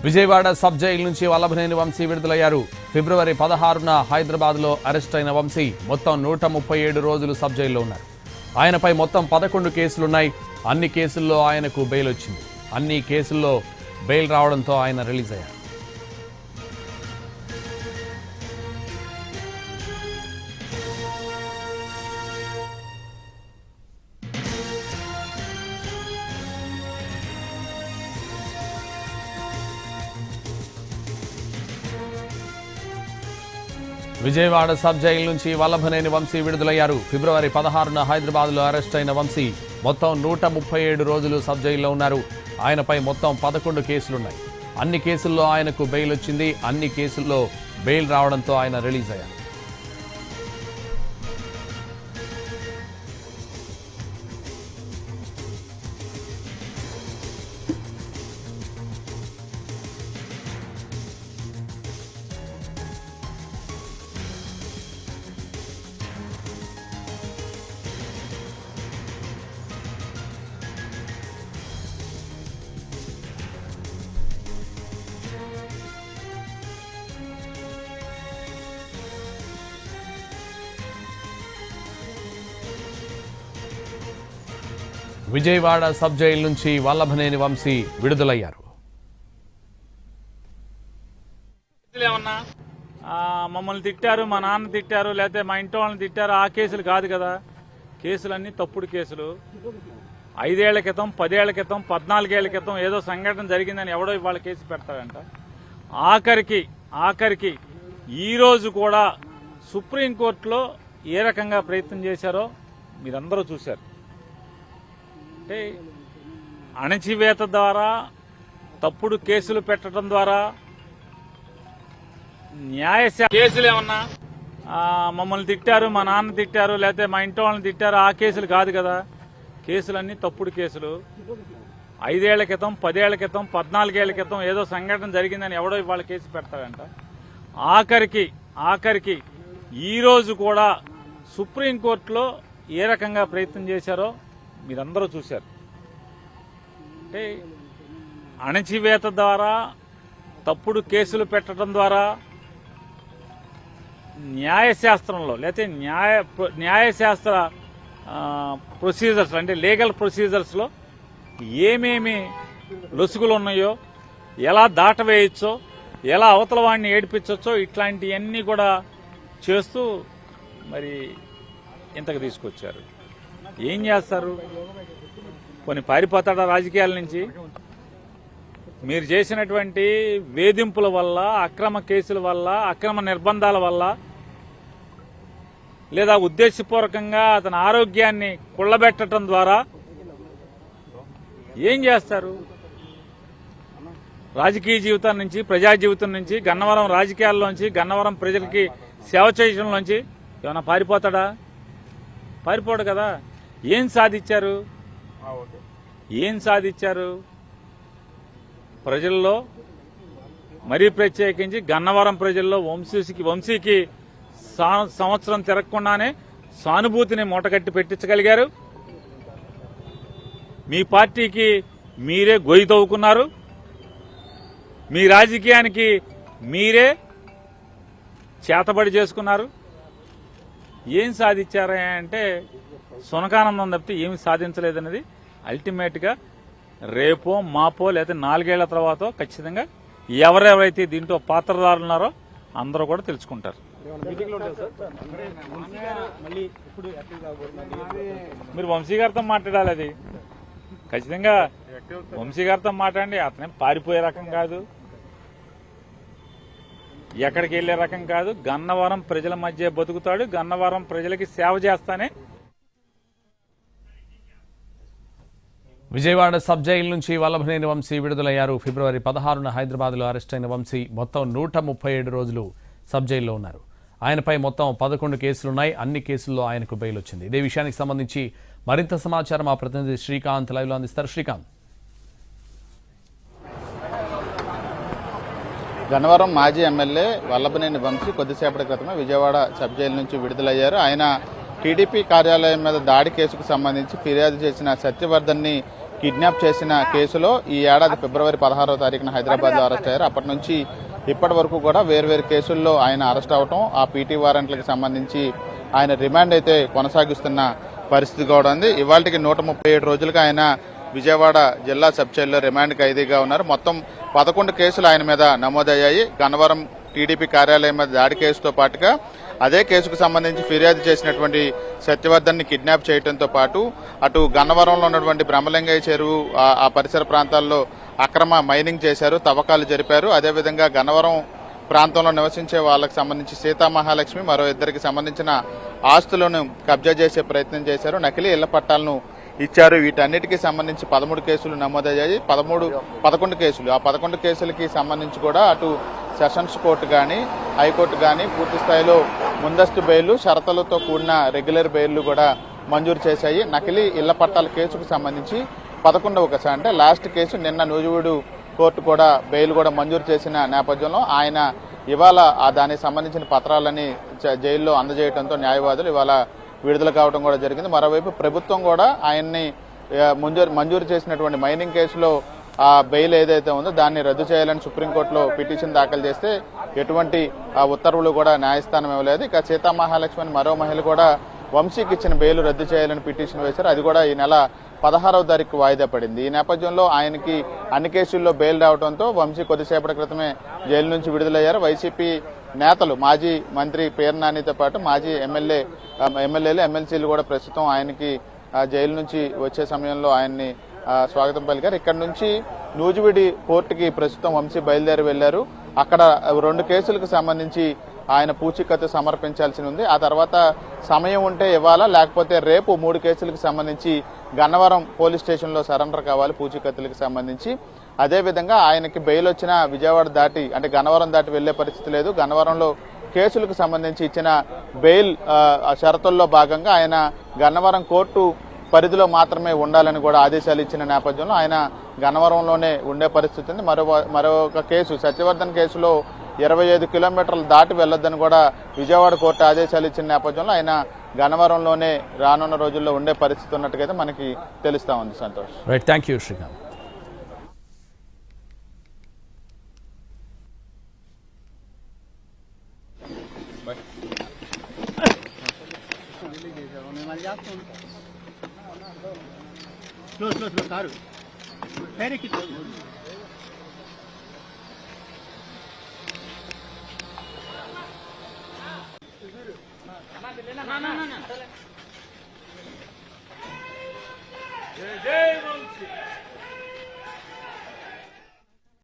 Vijayawada sub jail నుంచి వల్లభనేని వంశీ విడుదలయ్యారు. ఫిబ్రవరి 16న హైదరాబాద్లో arrest అయిన వంశీ మొత్తం 137 రోజులు సబ్ జైల్లో ఉన్నారు. ఆయనపై మొత్తం 11 కేసులున్నాయి. అన్ని కేసుల్లో ఆయనకు బెయిల్ వచ్చింది. అన్ని కేసుల్లో బెయిల్ రావడంతో ఆయన రిలీజ్ అయ్యారు. విజయవాడ సబ్ జైలు నుంచి వల్లభనేని వంశీ విడుదలయ్యారు. ఫిబ్రవరి 16న హైదరాబాద్లో అరెస్ట్ అయిన వంశీ మొత్తం 137 రోజులు సబ్ జైల్లో ఉన్నారు. ఆయనపై మొత్తం 11 కేసులున్నాయి. అన్ని కేసుల్లో ఆయనకు బెయిల్ వచ్చింది. అన్ని కేసుల్లో బెయిల్ రావడంతో ఆయన రిలీజ్ అయ్యారు. విజయవాడ సబ్ జైలు నుంచి వల్లభనేని వంశీ విడుదలయ్యారు. మమ్మల్ని తిట్టారు, మా నాన్న తిట్టారు, లేకపోతే మా ఇంట్లో వాళ్ళని తిట్టారు, ఆ కేసులు కాదు కదా. కేసులన్నీ తప్పుడు కేసులు. 5 ఏళ్ల క్రితం, 10 ఏళ్ల క్రితం, 14 ఏళ్ల క్రితం ఏదో సంఘటన జరిగిందని ఎవడో ఇవాళ కేసు పెడతాడంట. ఆఖరికి ఈరోజు కూడా సుప్రీంకోర్టులో ఏ రకంగా ప్రయత్నం చేశారో మీరందరూ చూశారు. అంటే అణచివేత ద్వారా, తప్పుడు కేసులు పెట్టడం ద్వారా కేసులు ఏమన్నా మమ్మల్ని తిట్టారు, మా నాన్న తిట్టారు, లేకపోతే మా ఇంట్లో వాళ్ళని తిట్టారు, ఆ కేసులు కాదు కదా. కేసులన్నీ తప్పుడు కేసులు. 5 ఏళ్ల క్రితం, 10 ఏళ్ల క్రితం, 14 ఏళ్ల క్రితం ఏదో సంఘటన జరిగిందని ఎవడో ఇవాళ కేసు పెడతాడంట. ఆఖరికి ఈరోజు కూడా సుప్రీంకోర్టులో ఏ రకంగా ప్రయత్నం చేశారో మీరందరూ చూశారు. అంటే అణచివేత ద్వారా, తప్పుడు కేసులు పెట్టడం ద్వారా న్యాయశాస్త్రంలో లేకపోతే న్యాయశాస్త్ర ప్రొసీజర్స్ అంటే లీగల్ ప్రొసీజర్స్లో ఏమేమి లొసుగులు ఉన్నాయో, ఎలా దాటవేయచ్చో, ఎలా అవతల వాడిని ఏడిపించవచ్చో, ఇట్లాంటివన్నీ కూడా చేస్తూ మరి ఇంతకు తీసుకొచ్చారు. ఏం చేస్తారు? కొన్ని పారిపోతాడా రాజకీయాల నుంచి? మీరు చేసినటువంటి వేధింపుల వల్ల, అక్రమ కేసుల వల్ల, అక్రమ నిర్బంధాల వల్ల, లేదా ఉద్దేశపూర్వకంగా అతని ఆరోగ్యాన్ని కుళ్ళబెట్టడం ద్వారా ఏం చేస్తారు? రాజకీయ జీవితం నుంచి, ప్రజా జీవితం నుంచి, గన్నవరం రాజకీయాల్లోంచి, గన్నవరం ప్రజలకి సేవ చేయడంలోంచి ఏమైనా పారిపోతాడా? పారిపోడు కదా. ఏం సాధించారు? ప్రజల్లో, మరీ ప్రత్యేకించి గన్నవరం ప్రజల్లో వంశీకి సంవత్సరం తిరగకుండానే సానుభూతిని మూటగట్టి పెట్టించగలిగారు. మీ పార్టీకి మీరే గొయ్యి తవ్వుకున్నారు. మీ రాజకీయానికి మీరే చేతబడి చేసుకున్నారు. ఏం సాధించారా అంటే సునకానందం తప్పితే ఏమి సాధించలేదన్నది అల్టిమేట్ గా రేపో మాపో లేదా 4 ఏళ్ల తర్వాత ఖచ్చితంగా ఎవరెవరైతే దీంట్లో పాత్రదారులు ఉన్నారో అందరూ కూడా తెలుసుకుంటారు. మీరు వంశీ గారితో మాట్లాడాలి. అది ఖచ్చితంగా వంశీ గారితో మాట్లాడండి. అతనే పారిపోయే రకం కాదు, ఎక్కడికి వెళ్లే రకం కాదు. గన్నవరం ప్రజల మధ్య బతుకుతాడు. గన్నవరం ప్రజలకి సేవ చేస్తానే. విజయవాడ సబ్ జైలు నుంచి వల్లభనేని వంశీ విడుదలయ్యారు. ఫిబ్రవరి 16న హైదరాబాద్లో అరెస్ట్ అయిన వంశీ మొత్తం 137 రోజులు సబ్ జైల్లో ఉన్నారు. ఆయనపై మొత్తం 11 కేసులున్నాయి. అన్ని కేసుల్లో ఆయనకు బెయిల్ వచ్చింది. ఇదే విషయానికి సంబంధించి మరింత సమాచారం మా ప్రతినిధి శ్రీకాంత్ లైవ్లో అందిస్తారు. శ్రీకాంత్. గన్నవరం మాజీ ఎమ్మెల్యే వల్లభనేని వంశీ కొద్దిసేపటి క్రితమే విజయవాడ సబ్ జైలు నుంచి విడుదలయ్యారు. ఆయన టీడీపీ కార్యాలయం మీద దాడి కేసుకు సంబంధించి ఫిర్యాదు చేసిన సత్యవర్ధన్ని కిడ్నాప్ చేసిన కేసులో ఈ ఏడాది ఫిబ్రవరి 16వ తారీఖున హైదరాబాద్లో అరెస్ట్ అయ్యారు. అప్పటి నుంచి ఇప్పటి వరకు కూడా వేర్వేరు కేసుల్లో ఆయన అరెస్ట్ అవటం, ఆ పీటీ వారెంట్లకు సంబంధించి ఆయన రిమాండ్ అయితే కొనసాగిస్తున్న పరిస్థితి కూడా ఉంది. ఇవాళకి 137 రోజులుగా ఆయన విజయవాడ జిల్లా సబ్ జైల్లో రిమాండ్ ఖైదీగా ఉన్నారు. మొత్తం 11 కేసులు ఆయన మీద నమోదయ్యాయి. గన్నవరం టీడీపీ కార్యాలయం మీద దాడి కేసుతో పాటుగా అదే కేసుకు సంబంధించి ఫిర్యాదు చేసినటువంటి సత్యవర్ధన్ని కిడ్నాప్ చేయడంతో పాటు అటు గన్నవరంలో ఉన్నటువంటి బ్రహ్మలింగయ్య చెరువు ఆ పరిసర ప్రాంతాల్లో అక్రమ మైనింగ్ చేశారు, తవ్వకాలు జరిపారు. అదేవిధంగా గన్నవరం ప్రాంతంలో నివసించే వాళ్ళకి సంబంధించి సీతామహాలక్ష్మి మరో ఇద్దరికి సంబంధించిన ఆస్తులను కబ్జా చేసే ప్రయత్నం చేశారు, నకిలీ ఇళ్ల పట్టాలను ఇచ్చారు. వీటన్నిటికీ సంబంధించి 13 కేసులు నమోదయ్యాయి. 11 కేసులు, ఆ 11 కేసులకి సంబంధించి కూడా అటు సెషన్స్ కోర్టు కానీ హైకోర్టు కానీ పూర్తి స్థాయిలో ముందస్తు బెయిల్, షరతులతో కూడిన రెగ్యులర్ బెయిల్లు కూడా మంజూరు చేశాయి. నకిలీ ఇళ్ల పట్టాల కేసుకు సంబంధించి 11వ కేసు అంటే లాస్ట్ కేసు నిన్న నూజివీడు కోర్టు కూడా బెయిల్ కూడా మంజూరు చేసిన నేపథ్యంలో ఆయన ఇవాళ దానికి సంబంధించిన పత్రాలని జైల్లో అందజేయడంతో న్యాయవాదులు ఇవాళ విడుదల కావడం కూడా జరిగింది. మరోవైపు ప్రభుత్వం కూడా ఆయన్ని మంజూరు చేసినటువంటి మైనింగ్ కేసులో ఆ బెయిల్ ఏదైతే ఉందో దాన్ని రద్దు చేయాలని సుప్రీంకోర్టులో పిటిషన్ దాఖలు చేస్తే ఎటువంటి ఉత్తర్వులు కూడా న్యాయస్థానం ఇవ్వలేదు. ఇక సీతామహాలక్ష్మి అని మరో మహిళ కూడా వంశీకి ఇచ్చిన బెయిల్ రద్దు చేయాలని పిటిషన్ వేశారు. అది కూడా ఈ నెల 16వ తారీఖు వాయిదా పడింది. ఈ నేపథ్యంలో ఆయనకి అన్ని కేసుల్లో బెయిల్ రావడంతో వంశీ కొద్దిసేపటి క్రితమే జైలు నుంచి విడుదలయ్యారు. వైసీపీ నేతలు మాజీ మంత్రి పేరు నానితో పాటు మాజీ ఎమ్మెల్యేలు ఎమ్మెల్సీలు కూడా ప్రస్తుతం ఆయనకి జైలు నుంచి వచ్చే సమయంలో ఆయన్ని స్వాగతం పలికారు. ఇక్కడ నుంచి నూజివీడి పోర్టుకి ప్రస్తుతం వంశీ బయలుదేరి వెళ్లారు. అక్కడ 2 కేసులకు సంబంధించి ఆయన పూచీకత్తు సమర్పించాల్సి ఉంది. ఆ తర్వాత సమయం ఉంటే ఇవ్వాలా లేకపోతే రేపు 3 కేసులకు సంబంధించి గన్నవరం పోలీస్ స్టేషన్లో సరెండర్ కావాలి పూచీకత్తులకు సంబంధించి. అదేవిధంగా ఆయనకి బెయిల్ వచ్చిన విజయవాడ దాటి అంటే గన్నవరం దాటి వెళ్లే పరిస్థితి లేదు. గన్నవరంలో కేసులకు సంబంధించి ఇచ్చిన బెయిల్ షరతుల్లో భాగంగా ఆయన గన్నవరం కోర్టు పరిధిలో మాత్రమే ఉండాలని కూడా ఆదేశాలు ఇచ్చిన నేపథ్యంలో ఆయన గన్నవరంలోనే ఉండే పరిస్థితి ఉంది. మరొక కేసు సత్యవర్ధన్ కేసులో 25 కిలోమీటర్లు దాటి వెళ్లొద్దని కూడా విజయవాడ కోర్టు ఆదేశాలు ఇచ్చిన నేపథ్యంలో ఆయన గన్నవరంలోనే రానున్న రోజుల్లో ఉండే పరిస్థితి ఉన్నట్టుగా మనకి తెలుస్తా ఉంది. Santosh. Right, thank you Srikanth. Car జై వంశీ.